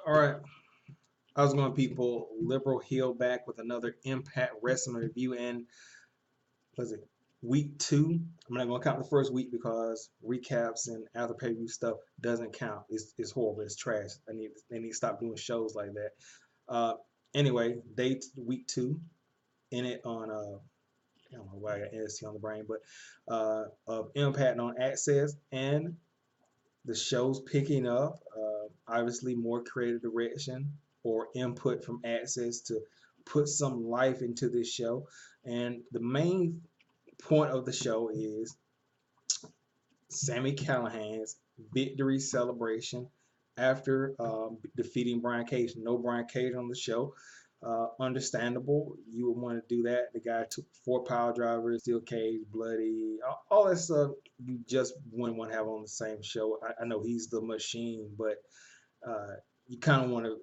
All right, how's it going, people? Liberal Hill back with another Impact Wrestling review. And was it week two? I'm not gonna count the first week because recaps and after pay per view stuff doesn't count. It's horrible. It's trash. They need to stop doing shows like that. Uh, anyway, week two in it on I don't know why I got NST on the brain, but of Impact on Access, and the show's picking up. Obviously, more creative direction or input from Access to put some life into this show. And the main point of the show is Sammy Callahan's victory celebration after defeating Brian Cage. No Brian Cage on the show. Understandable. You would want to do that. The guy took 4 power drivers, steel cage, bloody, all that stuff. You just wouldn't want to have on the same show. I know he's the machine, but you kind of want to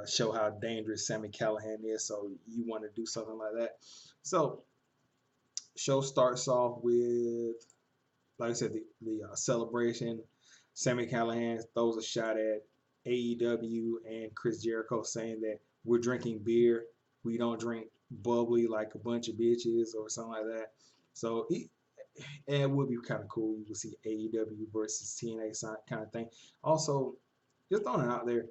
show how dangerous Sammy Callahan is. So you want to do something like that. So show starts off with, like I said, the celebration. Sammy Callahan throws a shot at AEW and Chris Jericho, saying that we're drinking beer. We don't drink bubbly like a bunch of bitches or something like that. So and it would be kind of cool. You would see AEW versus TNA kind of thing. Also, just throwing it out there.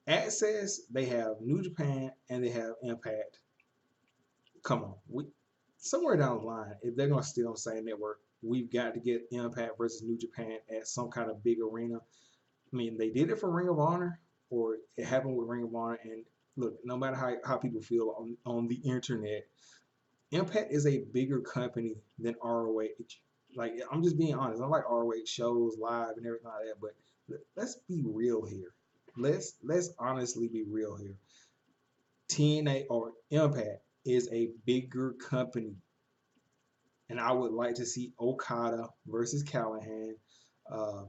Access, they have New Japan and they have Impact. Come on, somewhere down the line, if they're gonna stay on the same network, we've got to get Impact versus New Japan at some kind of big arena. I mean, they did it for Ring of Honor, or it happened with Ring of Honor. And look, no matter how people feel on the internet, Impact is a bigger company than ROH. Like, I'm just being honest. I like ROH shows live and everything like that, but let's be real here. Let's honestly be real here. TNA or Impact is a bigger company, and I would like to see Okada versus Callahan, um,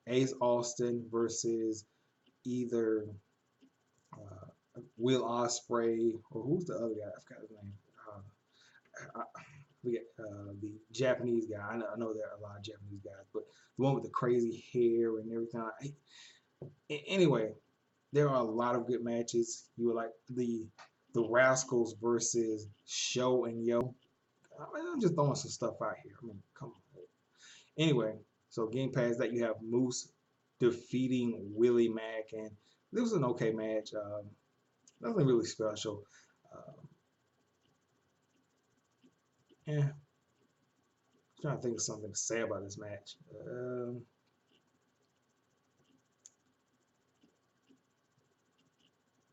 Ace Austin versus either Will Ospreay, or who's the other guy? I forgot his name. We get the Japanese guy. I know there are a lot of Japanese guys, but the one with the crazy hair and everything. Anyway, there are a lot of good matches. You were like the Rascals versus Show and Yo. I'm just throwing some stuff out here. I mean, come on. Anyway, so getting past that, you have Moose defeating Willie Mack, and this was an okay match. Nothing really special. Um, yeah, trying to think of something to say about this match.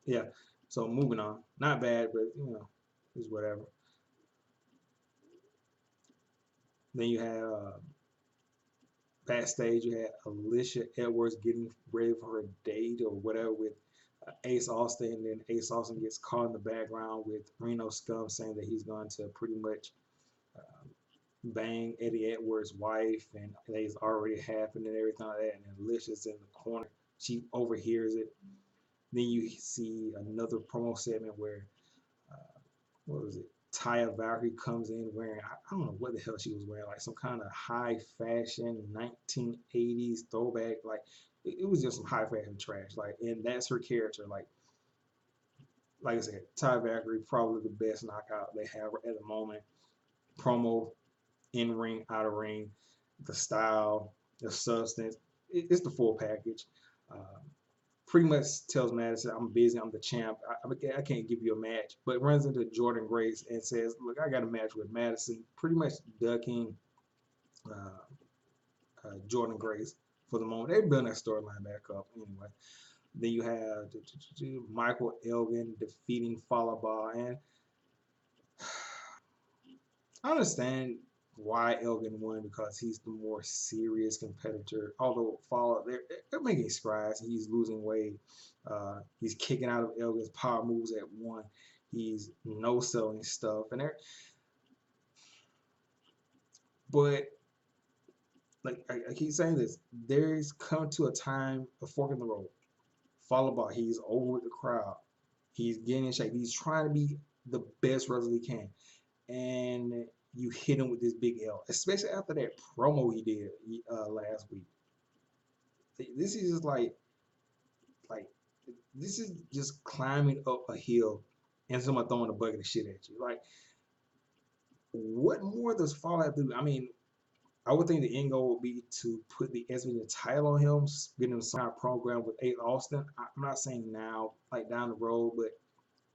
Yeah, so moving on. Not bad, but it's whatever. Then you have backstage, you had Alicia Edwards getting ready for her date or whatever with Ace Austin, and then Ace Austin gets caught in the background with Reno Scum saying that he's going to pretty much bang Eddie Edwards' wife, and it's already happened and everything like that. And Alicia's in the corner. She overhears it. Then you see another promo segment where, what was it? Taya Valkyrie comes in wearing, I don't know what the hell she was wearing, like some kind of high fashion 1980s throwback. Like, it was just some high fashion trash. Like, and that's her character. Like I said, Taya Valkyrie, probably the best knockout they have at the moment. Promo, in ring, out of ring, the style, the substance. It's the full package. Um, Pretty much tells Madison, I'm busy, I'm the champ, I can't give you a match, but runs into Jordan Grace and says, look, I got a match with Madison, pretty much ducking Jordan Grace for the moment. They're building that storyline back up anyway. Then you have Michael Elgin defeating Falaba, and I understand why Elgin won because he's the more serious competitor. Although Fallout, they're making strides. He's losing weight. He's kicking out of Elgin's power moves at one. He's no selling stuff, and but like I keep saying this, there's come to a time, a fork in the road. Falaba, he's over with the crowd. He's getting in shape. He's trying to be the best wrestler he can, and you hit him with this big L, especially after that promo he did last week. This is just like Like this is just climbing up a hill and someone throwing a bucket of shit at you. Like, what more does Fall have to do? I mean, I would think the end goal would be to put the SVN title on him, get him some kind of program with Ace Austin. I'm not saying now, like down the road, but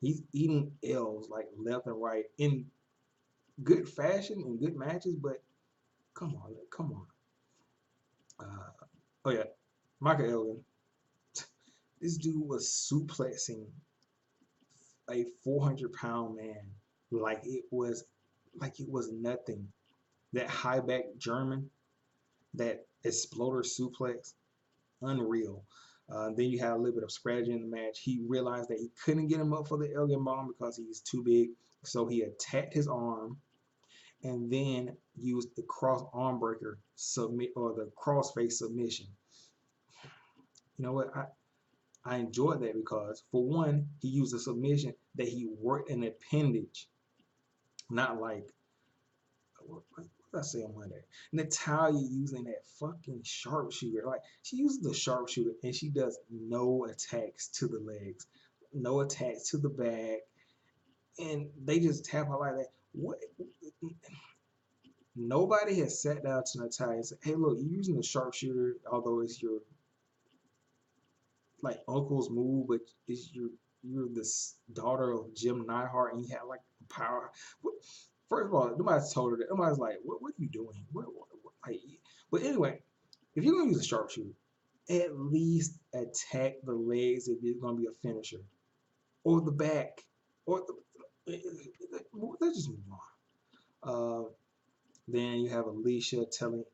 he's eating L's like left and right in good fashion in good matches. But come on, come on. Oh yeah, Michael Elgin. This dude was suplexing a 400-pound man like it was nothing. That high back German, that exploder suplex, unreal. Then you had a little bit of strategy in the match. He realized that he couldn't get him up for the Elgin bomb because he's too big, so he attacked his arm and then used the cross arm breaker submit or the crossface submission. You know what? I enjoyed that because for one, he used a submission that he worked an appendage, not like what did I say on Monday? Natalia using that fucking sharpshooter. Like she uses the sharpshooter and she does no attacks to the legs, no attacks to the back, and they just tap her like that. What? Nobody has sat down to Natalia and said, "Hey, look, you're using the sharpshooter, although it's your like uncle's move, but it's you're this daughter of Jim Neidhart and you have like power." What, first of all, nobody's told her that. Nobody's like, what are you doing? Like, but anyway, if you're gonna use a sharpshooter, at least attack the legs if it's gonna be a finisher, or the back, or the. Let's just move on. Then you have Alicia telling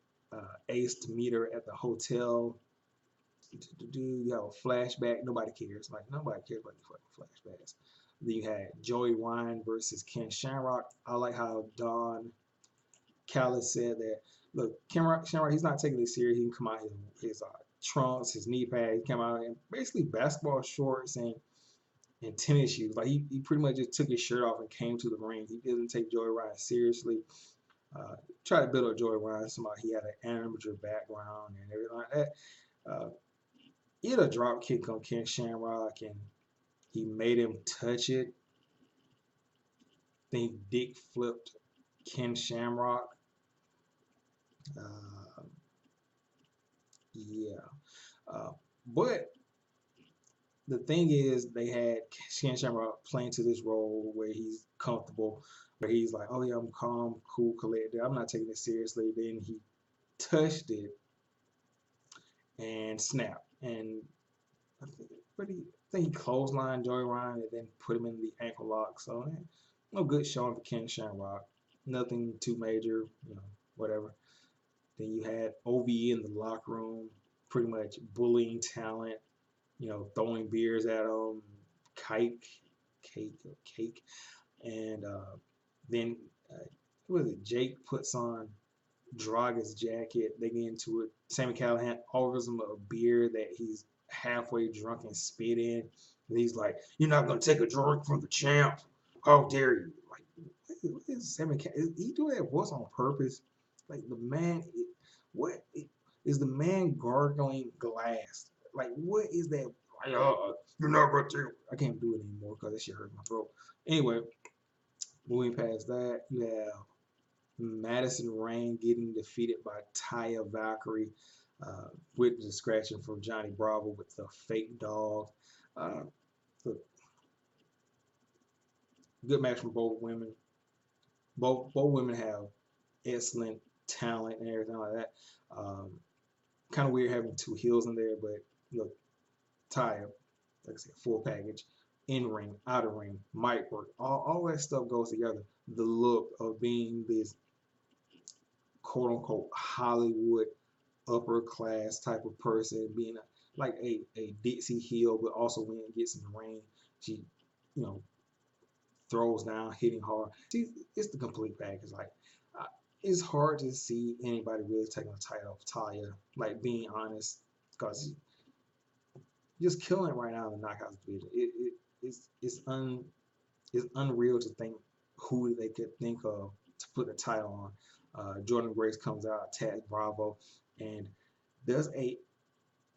Ace to meet her at the hotel. You have a flashback. Nobody cares. Like nobody cares about these fucking flashbacks. Then you had Joey Ryan versus Ken Shamrock. I like how Don Callis said that. Look, Ken Shamrock, he's not taking this serious. He can come out his trunks, his knee pad. He came out in basically basketball shorts and tennis shoes. Like he pretty much just took his shirt off and came to the ring. He didn't take Joey Ryan seriously. Tried to build up Joey Ryan. Somebody he had an amateur background and everything like that. He had a drop kick on Ken Shamrock and he made him touch it. Then he dick flipped Ken Shamrock. Yeah. But the thing is, they had Ken Shamrock playing to this role where he's comfortable, where he's like, oh yeah, I'm calm, cool, collected. I'm not taking it seriously. Then he touched it and snapped. And I think he clotheslined Joey Ryan and then put him in the ankle lock. So no good showing for Ken Shamrock. Nothing too major, whatever. Then you had OVE in the locker room, pretty much bullying talent, throwing beers at them, cake, and then what was it? Jake puts on Draga's jacket. They get into it. Sammy Callahan offers him a beer that he's halfway drunk and spit in. And he's like, "You're not gonna take a drink from the champ. How dare you?" Like, what is Sammy? Is he doing that voice on purpose? Like the man, what is the man gargling glass? Like, what is that? Like, you're not gonna do. I can't do it anymore because that shit hurt my throat. Anyway, moving past that, you have Madison Rain getting defeated by Taya Valkyrie with the scratching from Johnny Bravo with the fake dog. Uh, good match from both women. Both women have excellent talent and everything like that. Kind of weird having two heels in there, but look, Taya, like I said, full package, in ring, out of ring, mic work, all that stuff goes together. The look of being this quote unquote Hollywood upper class type of person, being like a Dixie heel, but also when it gets in the ring, she, throws down, hitting hard. It's the complete package. Like, it's hard to see anybody really taking the title of Taya, like being honest, because just killing it right now in the Knockouts division. It's unreal to think who they could think of to put the title on. Jordan Grace comes out, attacks Bravo, and does a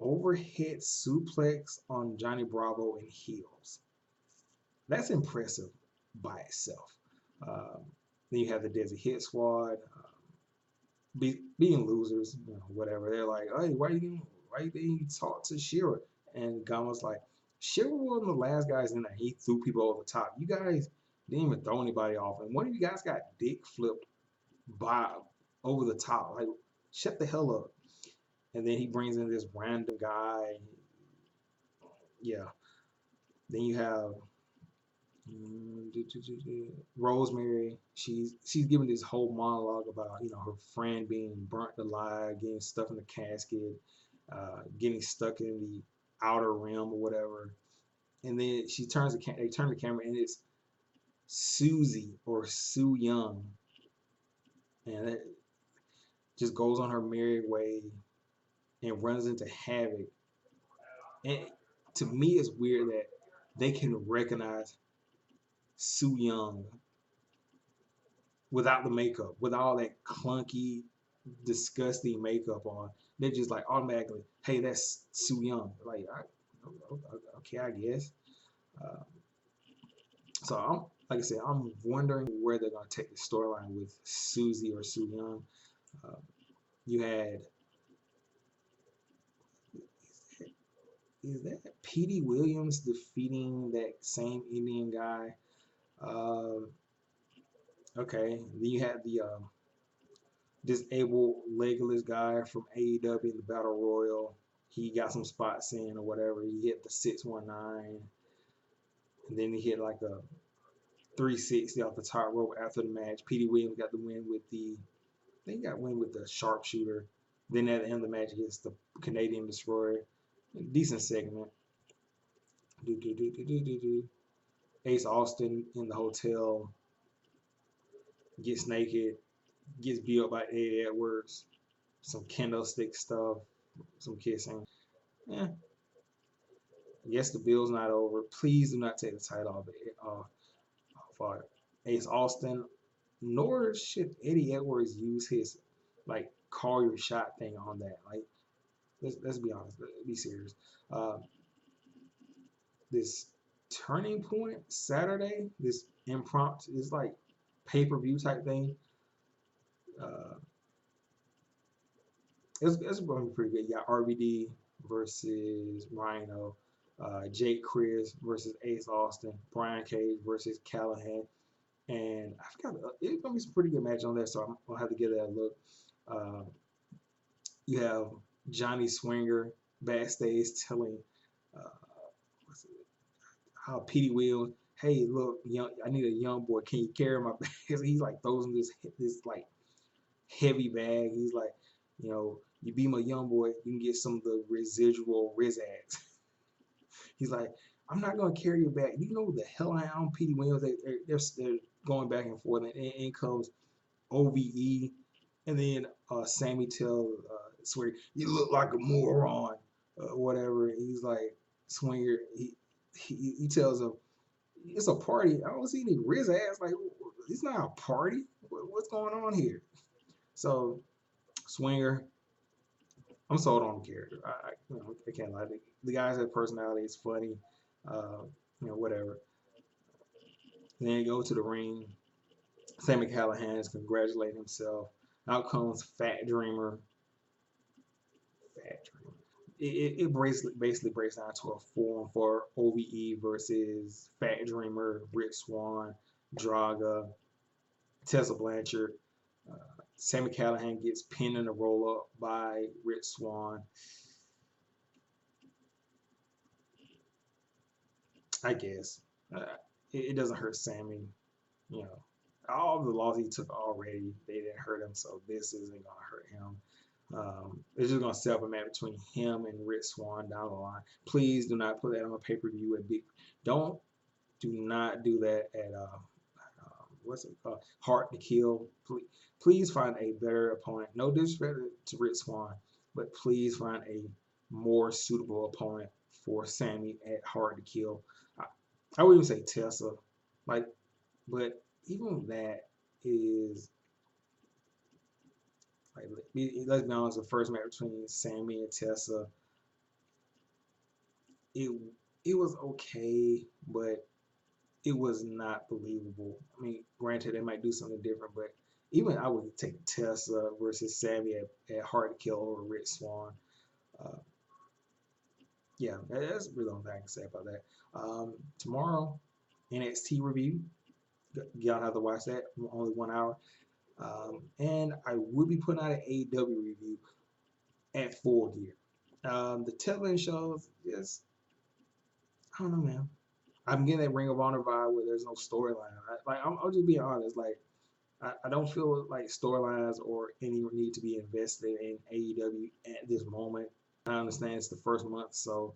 overhead suplex on Johnny Bravo in heels. That's impressive by itself. Um, then you have the Desi Hit Squad being losers, you know, whatever. They're like, hey, why you didn't talk to Shira? And Gama's like, Shira wasn't the last guys in there. He threw people over the top. You guys didn't even throw anybody off, and one of you guys got dick flipped by over the top. Like, shut the hell up. And then he brings in this random guy. Yeah. Then you have Rosemary. She's giving this whole monologue about her friend being burnt alive, getting stuck in the casket, getting stuck in the outer rim or whatever. And then they turn the camera and it's Susie or Sue Young, and it just goes on her merry way and runs into Havoc. And to me, it's weird that they can recognize Sue Young without the makeup, with all that clunky, disgusting makeup on. They're just like automatically, hey, that's Sue Young. Like, okay, I guess. Uh, so like I said, I'm wondering where they're gonna take the storyline with Susie or Sue Young. Uh, you had is that Petey Williams defeating that same Indian guy? Uh, okay, then you had the disabled legless guy from AEW in the Battle Royal. He got some spots in or whatever. He hit the 619, and then he hit like a 360 off the top rope after the match. Petey Williams got the win with the sharpshooter. Then at the end of the match, he hits the Canadian Destroyer. Decent segment. Ace Austin in the hotel gets naked, gets beat up by Eddie Edwards. Some kendo stick stuff, some kissing. Yeah, I guess the bill's not over. Please do not take the title off Ace Austin, nor should Eddie Edwards use his call your shot thing on that. Like, let's be honest, be serious. This turning point Saturday, this impromptu, is like pay-per-view type thing. Uh, it's going to be pretty good. You got RVD versus Rhino, Jake Chris versus Ace Austin, Brian Cage versus Callahan, and I forgot it's going to be some pretty good match on there. So I'm gonna have to give that a look. Uh, you have Johnny Swinger backstage telling uh, how Petey Williams, hey, look, I need a young boy. Can you carry my bag? He's like throws him this like heavy bag. He's like, you be my young boy, you can get some of the residual Rizax. He's like, I'm not gonna carry your bag. You know the hell I am, Petey Williams. They're going back and forth, and in comes OVE, and then Sammy tells Swinger, you look like a moron, whatever. He's like, Swinger, he tells him, it's a party. I don't see any Rizax. Like, it's not a party. What's going on here? So Swinger, I'm sold on the character. I can't lie. The guy's have personality. It's funny. Whatever. Then you go to the ring. Sammy Callahan is congratulating himself. Out comes Fat Dreamer. Fat Dreamer. It basically breaks down to a 4-on-4 OVE versus Fat Dreamer, Rick Swan, Draga, Tessa Blanchard. Sammy Callahan gets pinned in a roll up by Rick Swan. I guess it doesn't hurt Sammy. All the loss he took already, they didn't hurt him, so this isn't gonna hurt him. It's just gonna set up a match between him and Rick Swan down the line. Please do not put that on a pay-per-view at big. Do not do that at what's it called? Hard to Kill. Please find a better opponent. No disrespect to Rick Swan, but please find a more suitable opponent for Sammy at Hard to Kill. I would even say Tessa, but even that is let's be honest, the first match between Sammy and Tessa, it it was okay, but it was not believable. I mean, granted, they might do something different, but even I would take Tessa versus Sammy at Hard to Kill over Rich Swann. Uh, yeah, that's really the only thing I can say about that. Tomorrow, NXT review. Y'all have to watch that. Only 1 hour. And I will be putting out an AEW review at Full Gear. The television shows, just I don't know, man. I'm getting that Ring of Honor vibe where there's no storyline. I'll just be honest. Like, I don't feel like storylines or any need to be invested in AEW at this moment. I understand it's the first month, so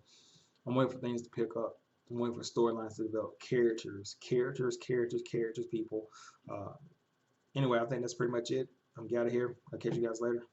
I'm waiting for things to pick up. I'm waiting for storylines to develop. Characters, people. Uh, anyway, I think that's pretty much it. I'm out of here. I'll catch you guys later.